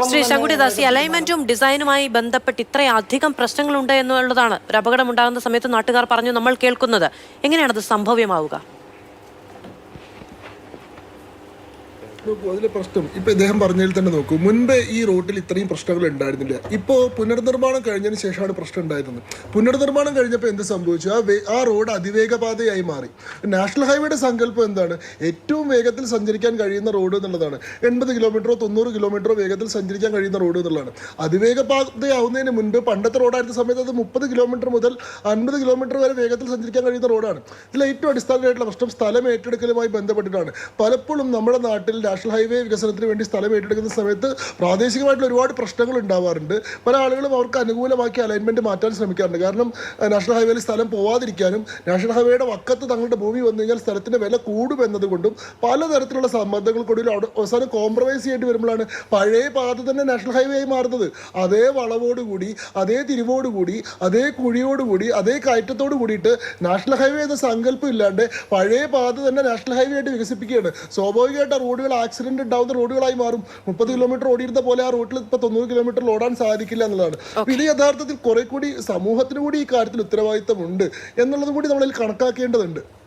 ശ്രീ ശങ്കുടിദാസ്, ഈ അലൈൻമെന്റും ഡിസൈനുമായി ബന്ധപ്പെട്ട് ഇത്രയധികം പ്രശ്നങ്ങളുണ്ട് എന്നുള്ളതാണ് ഒരു അപകടം ഉണ്ടാകുന്ന സമയത്ത് നാട്ടുകാർ പറഞ്ഞു നമ്മൾ കേൾക്കുന്നത്. എങ്ങനെയാണത് സംഭവ്യമാവുക? അതിലെ പ്രശ്നം ഇപ്പൊ ഇദ്ദേഹം പറഞ്ഞതിൽ തന്നെ നോക്കൂ, മുൻപേ ഈ റൂട്ടിൽ ഇത്രയും പ്രശ്നങ്ങൾ ഉണ്ടായിരുന്നില്ല. ഇപ്പോൾ പുനർനിർമ്മാണം കഴിഞ്ഞതിന് ശേഷമാണ് പ്രശ്നം ഉണ്ടായിരുന്നത്. പുനർനിർമ്മാണം കഴിഞ്ഞപ്പോൾ എന്ത് സംഭവിച്ചു? ആ റോഡ് അതിവേഗപാതയായി മാറി. നാഷണൽ ഹൈവേയുടെ സങ്കല്പം എന്താണ്? ഏറ്റവും വേഗത്തിൽ സഞ്ചരിക്കാൻ കഴിയുന്ന റോഡ് എന്നുള്ളതാണ്. 80 കിലോമീറ്ററോ 90 കിലോമീറ്ററോ വേഗത്തിൽ സഞ്ചരിക്കാൻ കഴിയുന്ന റോഡ് എന്നുള്ളതാണ്. അതിവേഗപാതയാവുന്നതിന് മുൻപ് പണ്ടത്തെ റോഡായിരുന്ന സമയത്ത് അത് 30 കിലോമീറ്റർ മുതൽ 50 കിലോമീറ്റർ വരെ വേഗത്തിൽ സഞ്ചരിക്കാൻ കഴിയുന്ന റോഡാണ്. ഇതിൽ ഏറ്റവും അടിസ്ഥാനമായിട്ടുള്ള പ്രശ്നം സ്ഥലം ഏറ്റെടുക്കലുമായി ബന്ധപ്പെട്ടിട്ടാണ്. പലപ്പോഴും നമ്മുടെ നാട്ടിൽ നാഷണൽ ഹൈവേ വികസനത്തിന് വേണ്ടി സ്ഥലം ഏറ്റെടുക്കുന്ന സമയത്ത് പ്രാദേശികമായിട്ടുള്ള ഒരുപാട് പ്രശ്നങ്ങൾ ഉണ്ടാവാറുണ്ട്. പല ആളുകളും അവർക്ക് അനുകൂലമാക്കി അലൈൻമെന്റ് മാറ്റാൻ ശ്രമിക്കാറുണ്ട്. കാരണം നാഷണൽ ഹൈവേയിൽ സ്ഥലം പോവാതിരിക്കാനും നാഷണൽ ഹൈവേയുടെ വക്കത്ത് തങ്ങളുടെ ഭൂമി വന്നു കഴിഞ്ഞാൽ സ്ഥലത്തിന്റെ വില കൂടുമെന്നതുകൊണ്ടും പലതരത്തിലുള്ള സമ്മർദ്ദങ്ങൾക്കൊടുവിൽ അവസാനം കോംപ്രമൈസ് ചെയ്യേണ്ടി വരുമ്പോഴാണ് പഴയ പാത തന്നെ നാഷണൽ ഹൈവേ ആയി മാറുന്നത്. അതേ വളവോടുകൂടി, അതേ തിരിവോടുകൂടി, അതേ കുഴിയോടുകൂടി, അതേ കയറ്റത്തോട് കൂടിയിട്ട് നാഷണൽ ഹൈവേ എന്ന സങ്കല്പം ഇല്ലാണ്ട് പഴയ പാത തന്നെ നാഷണൽ ഹൈവേ ആയിട്ട് വികസിപ്പിക്കുകയാണ്. സ്വാഭാവികമായിട്ട് റോഡുകൾ ആക്സിഡന്റ് ഉണ്ടാവുന്ന റോഡുകളായി മാറും. 30 കിലോമീറ്റർ ഓടിയിരുന്ന പോലെ ആ റോഡിൽ ഇപ്പൊ 90 കിലോമീറ്ററിൽ ഓടാൻ സാധിക്കില്ല എന്നുള്ളതാണ്. ഇത് യഥാർത്ഥത്തിൽ കുറെ കൂടി സമൂഹത്തിന് കൂടി ഈ കാര്യത്തിൽ ഉത്തരവാദിത്തമുണ്ട് എന്നുള്ളത് കൂടി നമ്മളിൽ കണക്കാക്കേണ്ടതുണ്ട്.